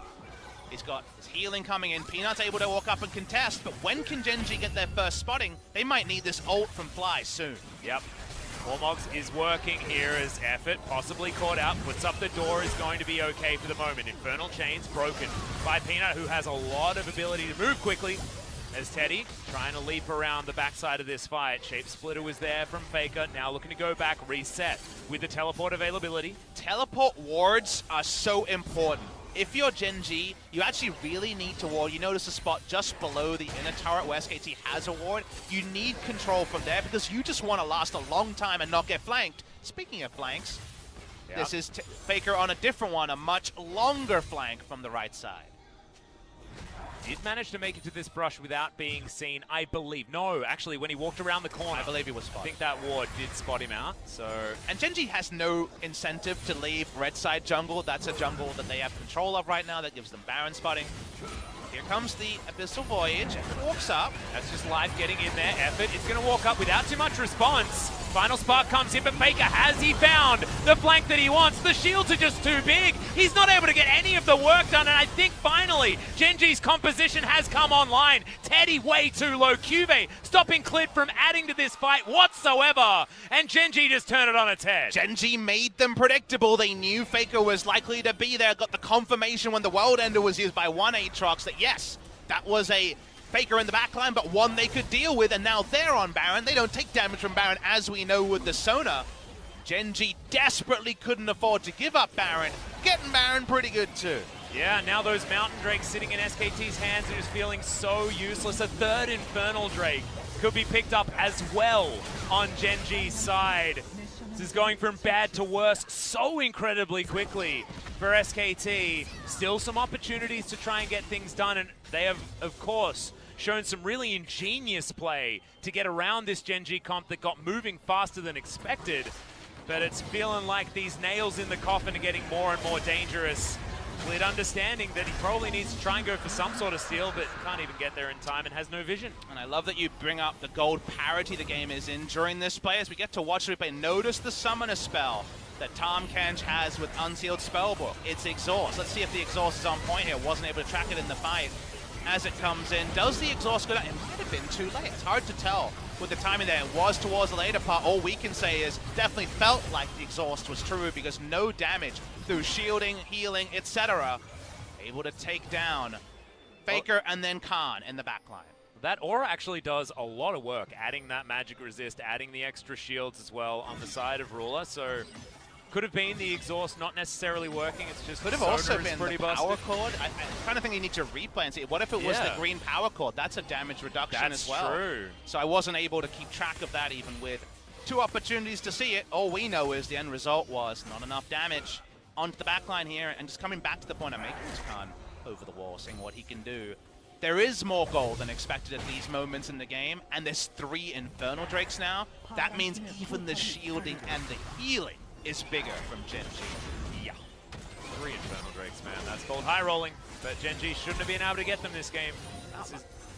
He's got his healing coming in. Peanut's able to walk up and contest, but when can Gen.G get their first spotting? They might need this ult from Fly soon. Yep. Warmogs is working here as Effort, possibly caught out, puts up the door, is going to be okay for the moment. Infernal Chains broken by Peanut, who has a lot of ability to move quickly. As Teddy trying to leap around the backside of this fight. Shape Splitter was there from Faker, now looking to go back, reset with the teleport availability. Teleport wards are so important. If you're Gen.G, you actually really need to ward. You notice a spot just below the inner turret where SKT has a ward. You need control from there because you just want to last a long time and not get flanked. Speaking of flanks, this is Faker on a different one, a much longer flank from the right side. Did manage to make it to this brush without being seen, I believe. No, actually, when he walked around the corner. I believe he was spotted. I think that ward did spot him out, so... And Gen.G has no incentive to leave red side jungle. That's a jungle that they have control of right now. That gives them Baron spotting. Here comes the Abyssal Voyage. Effort walks up. That's just live getting in there. Effort is going to walk up without too much response. Final spark comes in, but Faker, has he found the flank that he wants? The shields are just too big. He's not able to get any of the work done, and I think finally Gen.G's composition has come online. Teddy way too low. CuVee stopping Clid from adding to this fight whatsoever, and Gen.G just turned it on its head. Gen.G made them predictable. They knew Faker was likely to be there. Got the confirmation when the World Ender was used by one Aatrox that yes, that was a Faker in the backline, but one they could deal with, and now they're on Baron. They don't take damage from Baron, as we know with the Sona. Gen.G desperately couldn't afford to give up Baron. Getting Baron pretty good too. Yeah, now those Mountain Drakes sitting in SKT's hands are just feeling so useless. A third Infernal Drake could be picked up as well on Gen.G's side. This is going from bad to worse so incredibly quickly for SKT. Still some opportunities to try and get things done, and they have, of course, shown some really ingenious play to get around this Gen.G comp that got moving faster than expected. But it's feeling like these nails in the coffin are getting more and more dangerous. Clid understanding that he probably needs to try and go for some sort of steal, but can't even get there in time and has no vision. And I love that you bring up the gold parity the game is in during this play. As we get to watch the replay, notice the summoner spell that Tahm Kench has with Unsealed Spellbook. It's Exhaust. Let's see if the Exhaust is on point here. Wasn't able to track it in the fight as it comes in. Does the Exhaust go down? It might have been too late. It's hard to tell with the timing there. It was towards the later part. All we can say is definitely felt like the Exhaust was true because no damage through shielding, healing, etc. Able to take down Faker and then Khan in the backline. That aura actually does a lot of work, adding that magic resist, adding the extra shields as well on the side of Ruler. So could have been the Exhaust not necessarily working. It's just could have also been the power cord. I kind of think you need to replay and see. What if it was the green power cord? That's a damage reduction as well. That's true. So I wasn't able to keep track of that even with 2 opportunities to see it. All we know is the end result was not enough damage onto the backline here, and just coming back to the point of making this Khan over the wall, seeing what he can do. There is more gold than expected at these moments in the game, and there's 3 Infernal Drakes now. That means even the shielding and the healing is bigger from Gen.G. Yeah. 3 Infernal Drakes, man. That's called high rolling, but Gen.G shouldn't have been able to get them this game.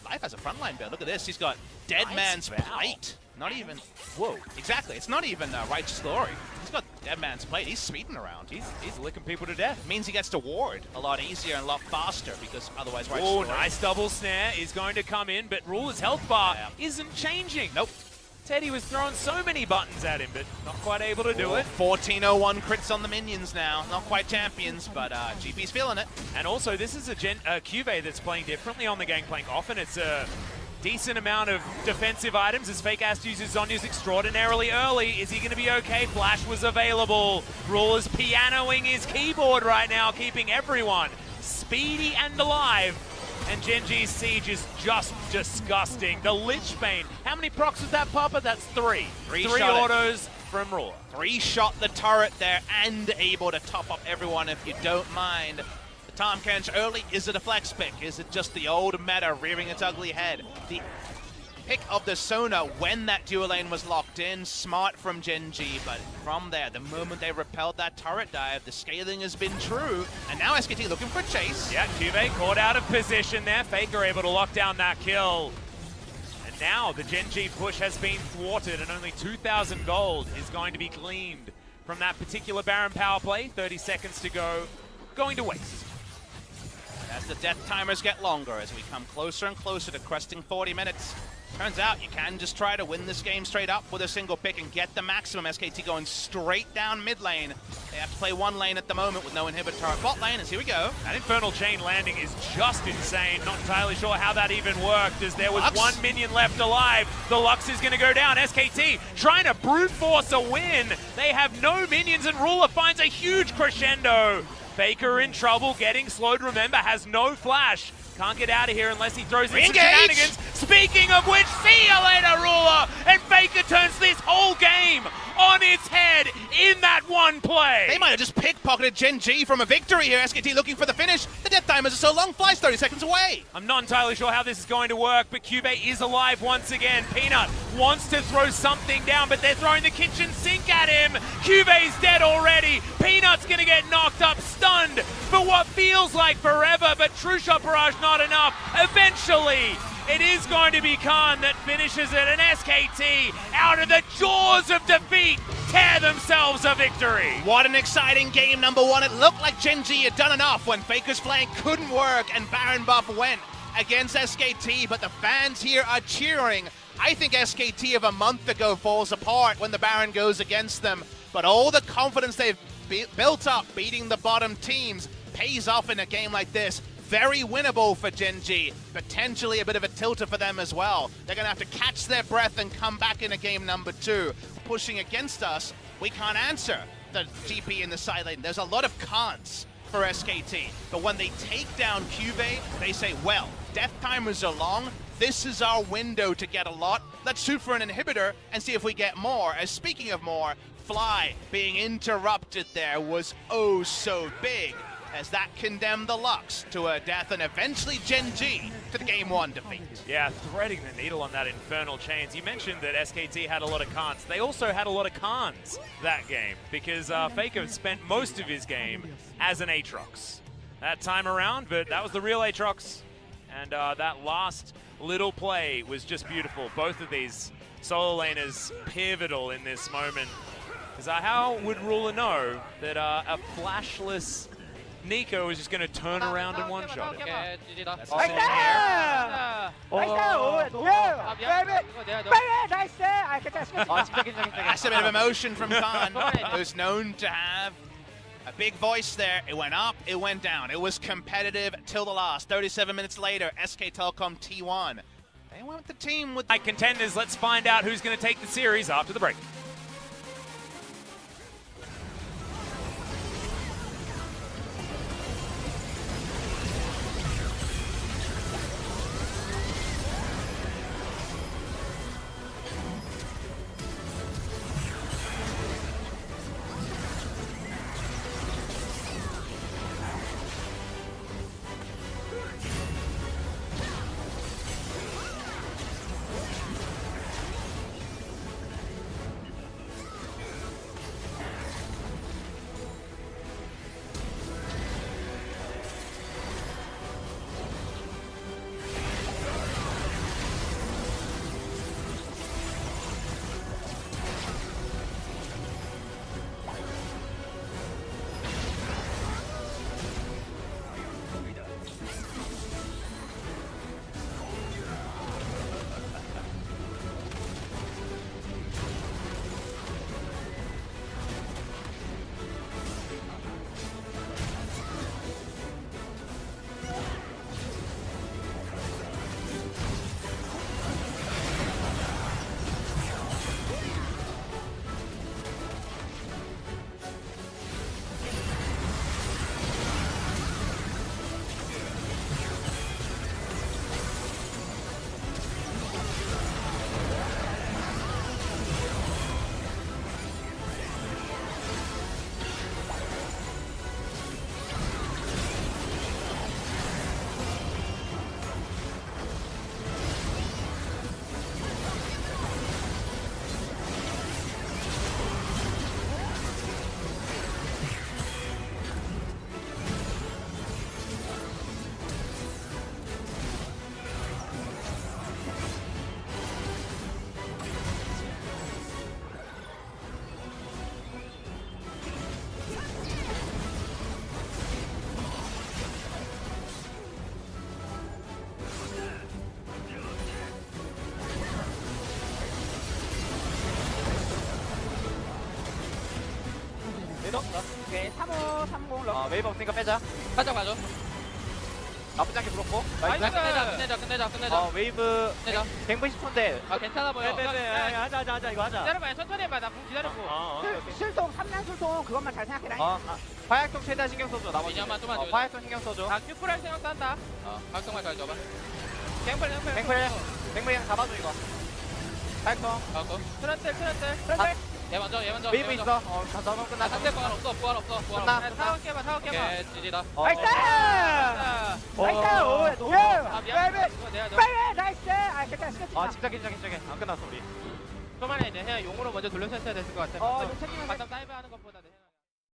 Life has a frontline build. Look at this. He's got Dead Man's Plate. Not even... Whoa. Exactly. It's not even Righteous Glory. He's got Dead Man's Plate. He's speeding around. He's licking people to death. It means he gets to ward a lot easier and a lot faster because otherwise Righteous Glory... Oh, nice double snare is going to come in, but Ruler's health bar isn't changing. Nope. Teddy was throwing so many buttons at him, but not quite able to do it. 1401 crits on the minions now. Not quite champions, but GP's feeling it. And also, this is a CuVee that's playing differently on the Gangplank. Often it's a decent amount of defensive items as Fake has to use his Zhonya's extraordinarily early. Is he going to be okay? Flash was available. Ruler's pianoing his keyboard right now, keeping everyone speedy and alive. And Gen.G's Siege is just disgusting. The Lich Bane. How many procs was that, Papa? That's 3. 3 autos from Ruler. 3 shot the turret there and able to top up everyone if you don't mind. The Tahm Kench early, is it a flex pick? Is it just the old meta rearing its ugly head? The pick of the Sona when that dual lane was locked in. Smart from Gen.G, but from there, the moment they repelled that turret dive, the scaling has been true. And now SKT looking for chase. Yeah, CuVee caught out of position there. Faker able to lock down that kill. And now the Gen.G push has been thwarted, and only 2,000 gold is going to be gleaned from that particular Baron power play. 30 seconds to go. Going to waste. As the death timers get longer, as we come closer and closer to cresting 40 minutes. Turns out you can just try to win this game straight up with a single pick and get the maximum. SKT going straight down mid lane. They have to play one lane at the moment with no inhibitor. Bot lane, and here we go. That Infernal Chain landing is just insane. Not entirely sure how that even worked, as there was Lux. one minion left alive. The Lux is going to go down. SKT trying to brute force a win. They have no minions, and Ruler finds a huge crescendo. Faker in trouble, getting slowed. Remember, has no flash. Can't get out of here unless he throws in some shenanigans. Speaking of which, see you later, Ruler! And Faker turns this whole game on its head in that one play. They might have just pickpocketed Gen.G from a victory here. SKT looking for the finish. The death timers are so long, flies 30 seconds away. I'm not entirely sure how this is going to work, but CuVee is alive once again. Peanut wants to throw something down, but they're throwing the kitchen sink at him. CuVee's dead already. Peanut's going to get knocked up, stunned for what feels like forever, but True Shot Barrage not enough. Eventually, it is going to be Khan that finishes it, and SKT, out of the jaws of defeat, tear themselves a victory. What an exciting game, number one. It looked like Gen.G had done enough when Faker's flank couldn't work and Baron buff went against SKT, but the fans here are cheering. I think SKT of a month ago falls apart when the Baron goes against them, but all the confidence they've built up beating the bottom teams pays off in a game like this. Very winnable for Gen.G. Potentially a bit of a tilter for them as well. They're going to have to catch their breath and come back in a game number two. Pushing against us, we can't answer the GP in the side lane. There's a lot of cons for SKT. But when they take down CuVee, they say, well, death timers are long. This is our window to get a lot. Let's shoot for an inhibitor and see if we get more. As speaking of more, Fly being interrupted there was oh so big, as that condemned the Lux to a death and eventually Gen.G to the game one defeat. Yeah, threading the needle on that Infernal Chains. You mentioned that SKT had a lot of cons. They also had a lot of cons that game, because Faker spent most of his game as an Aatrox that time around, but that was the real Aatrox. And that last little play was just beautiful. Both of these solo laners pivotal in this moment. Because how would Ruler know that a flashless Neeko is just going to turn around and one-shot him? That's also here. That's a bit of emotion from Khan, who's known to have a big voice there. It went up, it went down. It was competitive till the last. 37 minutes later, SK Telecom T1. They went with the team with contenders. Let's find out who's going to take the series after the break. 왼쪽. 오케이 35, 30 럭. 웨이브 없으니까 빼자. 가져. 나쁘지 않게 불었고. 나이스. 나이스. 끝내자. 웨이브 끝내자. 110초인데. 아 괜찮아 보여. 빼빼빼. 하자 이거 하자. 기다려봐. 천천히 해봐. 나 공 기다리고. 실동 3년 출동 그것만 잘 생각해라. 화약통 최대한 신경 써줘. 나머지. 미니언만 좀만 줘. 화약통 신경 써줘. 나 큐플 할 생각도 한다. 각성만 잘 줘봐. 갱플. 뱅블이랑 잡아줘 이거. 화약통. 트런틀. 얘 먼저. 웨이브 있어. 다 잡으면 끝나. 상대 부활 없어. 끝나. 타워 깨봐. 오케이, 지지다. 나이스! 나이스. 나이스! 노예! 미안. 이거 내가 너. 빨리! 나이스! 괜찮아. 진짜. 안 끝났어 우리. 초반에 이제 해야 용으로 먼저 돌려쳤어야 됐을 것 같아. 용 챙기면서. 바텀 다이브 하는 것보다.